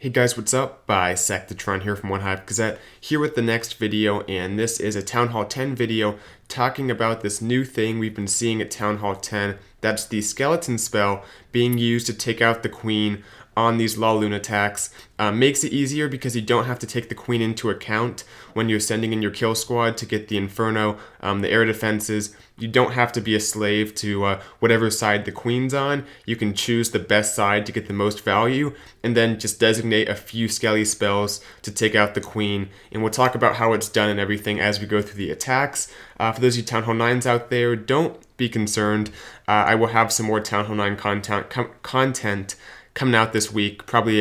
Hey guys, what's up? Bisectatron here from One Hive Gazette, here with the next video, and this is a Town Hall 10 video talking about this new thing we've been seeing at Town Hall 10. That's the skeleton spell being used to take out the queen on these LaLoon attacks. Makes it easier because you don't have to take the queen into account when you're sending in your kill squad to get the Inferno, the air defenses. You don't have to be a slave to whatever side the queen's on. You can choose the best side to get the most value, and then just designate a few skelly spells to take out the queen. And we'll talk about how it's done and everything as we go through the attacks. For those of you Town Hall 9s out there, don't be concerned. I will have some more Town Hall 9 content coming out this week. Probably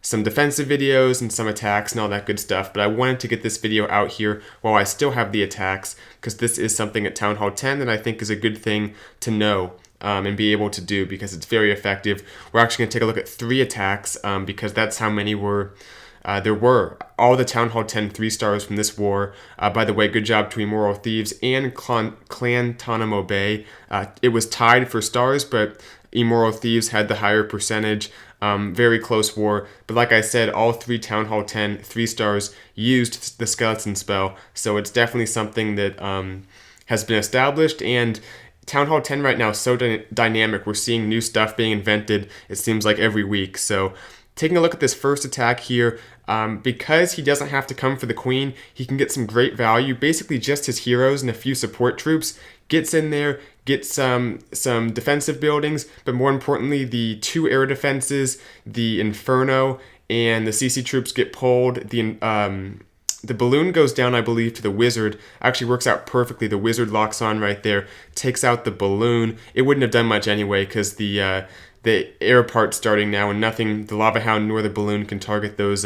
some defensive videos and some attacks and all that good stuff, but I wanted to get this video out here while I still have the attacks, because this is something at Town Hall 10 that I think is a good thing to know and be able to do, because it's very effective. We're actually going to take a look at 3 attacks because that's how many there were. All the Town Hall 10 3-stars from this war. By the way, good job to Immoral Thieves and Clan Tanamo Bay. It was tied for stars, but Immoral Thieves had the higher percentage. Very close war, but like I said, all 3 Town Hall 10 3-stars used the skeleton spell, so it's definitely something that has been established. And Town Hall 10 right now is so dynamic. We're seeing new stuff being invented, it seems like, every week. So taking a look at this first attack here, because he doesn't have to come for the queen, he can get some great value. Basically just his heroes and a few support troops gets in there, gets some defensive buildings, but more importantly, the 2 air defenses, the Inferno, and the CC troops get pulled. The balloon goes down, I believe, to the wizard. Actually works out perfectly. The wizard locks on right there, takes out the balloon. It wouldn't have done much anyway, because the air part's starting now, and nothing, the lava hound nor the balloon, can target those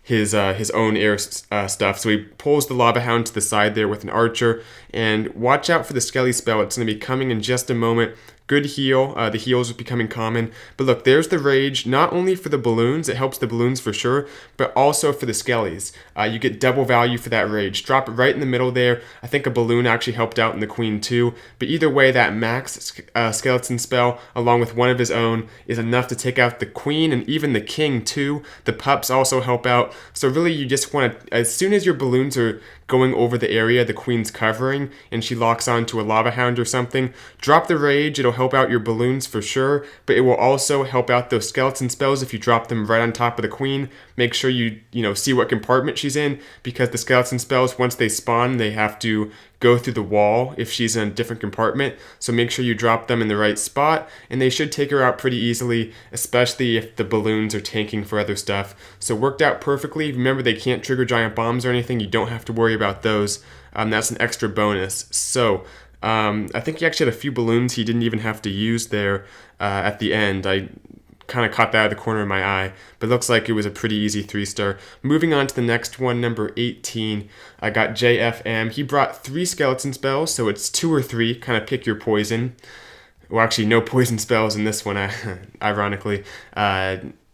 his own air stuff. So he pulls the lava hound to the side there with an archer, and watch out for the skelly spell. It's going to be coming in just a moment. Good heal. The heals are becoming common. But look, there's the rage, not only for the balloons, it helps the balloons for sure, but also for the skellies. You get double value for that rage. Drop it right in the middle there. I think a balloon actually helped out in the queen too. But either way, that max skeleton spell, along with one of his own, is enough to take out the queen and even the king too. The pups also help out. So really, you just want to, as soon as your balloons are going over the area the queen's covering and she locks onto a lava hound or something, drop the rage. It'll help out your balloons for sure, but it will also help out those skeleton spells if you drop them right on top of the queen. Make sure you see what compartment she's in, because the skeleton spells, once they spawn, they have to go through the wall if she's in a different compartment. So make sure you drop them in the right spot, and they should take her out pretty easily, especially if the balloons are tanking for other stuff. So worked out perfectly. Remember, they can't trigger giant bombs or anything. You don't have to worry about those. That's an extra bonus. So I think he actually had a few balloons he didn't even have to use there at the end. I kind of caught that out of the corner of my eye, but looks like it was a pretty easy 3-star. Moving on to the next one, number 18, I got JFM. He brought 3 skeleton spells, so it's 2 or 3, kind of pick your poison. Well, actually, no poison spells in this one, ironically.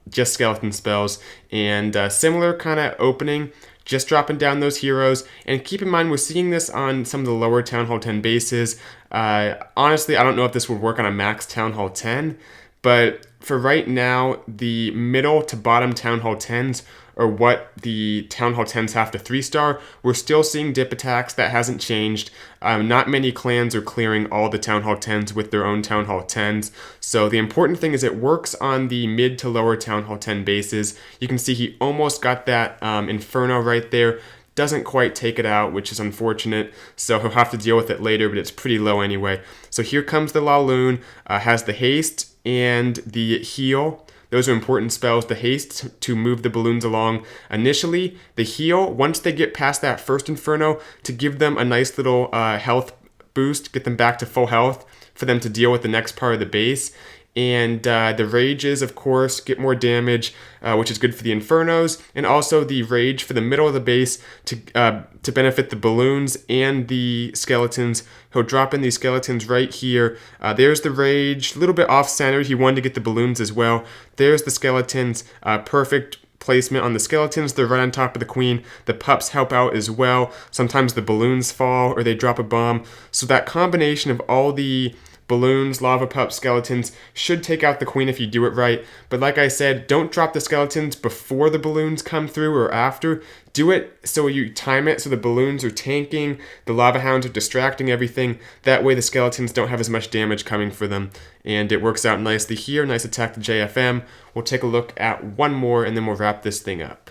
Just skeleton spells, and similar kind of opening, just dropping down those heroes. And keep in mind, we're seeing this on some of the lower Town Hall 10 bases. Honestly, I don't know if this would work on a max Town Hall 10, but for right now, the middle to bottom Town Hall 10s are what the Town Hall 10s have to 3-star. We're still seeing dip attacks. That hasn't changed. Not many clans are clearing all the Town Hall 10s with their own Town Hall 10s. So the important thing is it works on the mid to lower Town Hall 10 bases. You can see he almost got that Inferno right there. Doesn't quite take it out, which is unfortunate, so he'll have to deal with it later, but it's pretty low anyway. So here comes the LaLoon, has the haste and the heal. Those are important spells. The haste to move the balloons along initially, the heal once they get past that first Inferno, to give them a nice little health boost, get them back to full health for them to deal with the next part of the base. And the rages, of course, get more damage, which is good for the Infernos, and also the rage for the middle of the base to benefit the balloons and the skeletons. He'll drop in these skeletons right here. There's the rage, a little bit off-center. He wanted to get the balloons as well. There's the skeletons, perfect placement on the skeletons. They're right on top of the queen. The pups help out as well. Sometimes the balloons fall or they drop a bomb. So that combination of all the balloons, lava pup, skeletons should take out the queen if you do it right. But like I said, don't drop the skeletons before the balloons come through or after. Do it so you time it so the balloons are tanking, the lava hounds are distracting everything. That way the skeletons don't have as much damage coming for them. And it works out nicely here. Nice attack to JFM. We'll take a look at one more and then we'll wrap this thing up.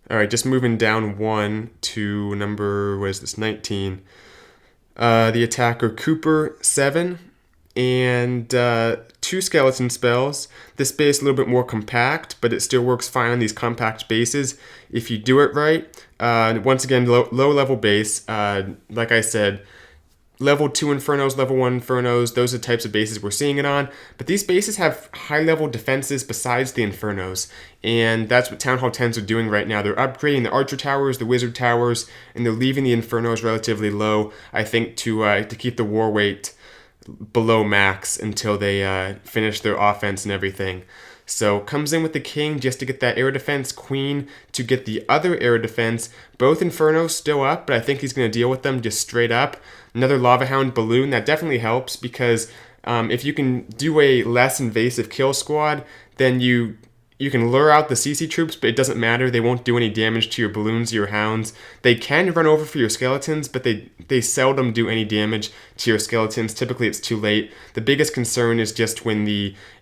Alright, just moving down one to number, what is this, 19. The attacker Cooper, 7. And 2 skeleton spells. This base is a little bit more compact, but it still works fine on these compact bases if you do it right. Once again, low level base. Like I said, level 2 Infernos, level 1 Infernos, those are the types of bases we're seeing it on. But these bases have high level defenses besides the Infernos. And that's what Town Hall 10s are doing right now. They're upgrading the Archer Towers, the Wizard Towers, and they're leaving the Infernos relatively low, I think, to keep the war weight below max until they finish their offense and everything. So comes in with the king just to get that air defense, queen to get the other air defense. Both Infernos still up, but I think he's going to deal with them just straight up. Another Lava Hound balloon, that definitely helps because if you can do a less invasive kill squad, then you can lure out the CC troops, but it doesn't matter. They won't do any damage to your balloons or your hounds. They can run over for your skeletons, but they seldom do any damage to your skeletons. Typically, it's too late. The biggest concern is just when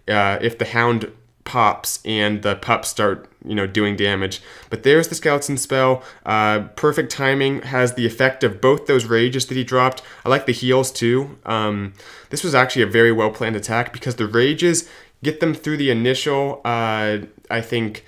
if the hound pops and the pups start doing damage. But there's the skeleton spell. Perfect timing, has the effect of both those rages that he dropped. I like the heals too. This was actually a very well planned attack because the rages get them through the initial, I think,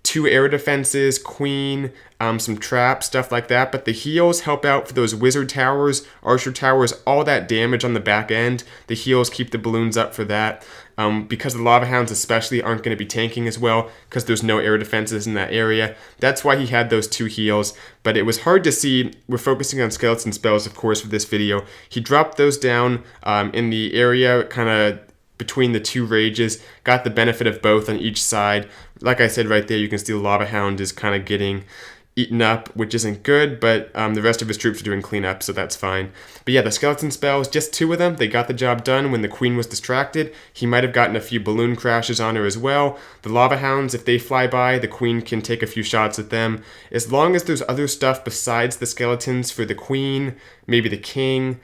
2 air defenses, queen, some traps, stuff like that. But the heals help out for those wizard towers, archer towers, all that damage on the back end. The heals keep the balloons up for that. Because the lava hounds especially aren't going to be tanking as well because there's no air defenses in that area. That's why he had those 2 heals. But it was hard to see. We're focusing on skeleton spells, of course, for this video. He dropped those down in the area kind of between the 2 rages, got the benefit of both on each side. Like I said right there, you can see the Lava Hound is kind of getting eaten up, which isn't good, but the rest of his troops are doing cleanup, so that's fine. But yeah, the skeleton spells, just 2 of them, they got the job done when the queen was distracted. He might have gotten a few balloon crashes on her as well. The Lava Hounds, if they fly by, the queen can take a few shots at them. As long as there's other stuff besides the skeletons for the queen, maybe the king,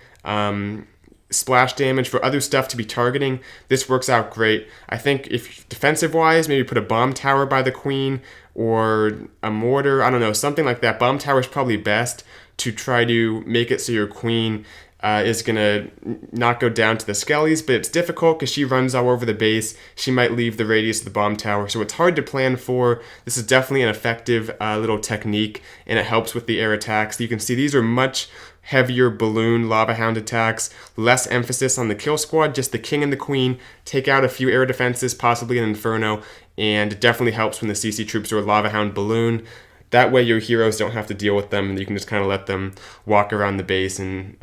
splash damage for other stuff to be targeting, this works out great. I think if defensive wise, maybe put a bomb tower by the queen or a mortar, I don't know, something like that. Bomb tower is probably best to try to make it so your queen is gonna not go down to the skellies, but it's difficult because she runs all over the base. She might leave the radius of the bomb tower, so it's hard to plan for. This is definitely an effective little technique, and it helps with the air attacks. You can see these are much heavier balloon lava hound attacks, less emphasis on the kill squad, just the king and the queen, take out a few air defenses, possibly an inferno, and it definitely helps when the CC troops are a lava hound balloon. That way your heroes don't have to deal with them, and you can just kind of let them walk around the base and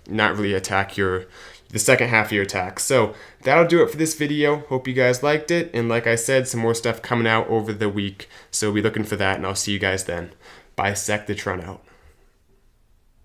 not really attack the second half of your attack. So that'll do it for this video. Hope you guys liked it, and like I said, some more stuff coming out over the week, so be looking for that, and I'll see you guys then. Bisect the Tron out.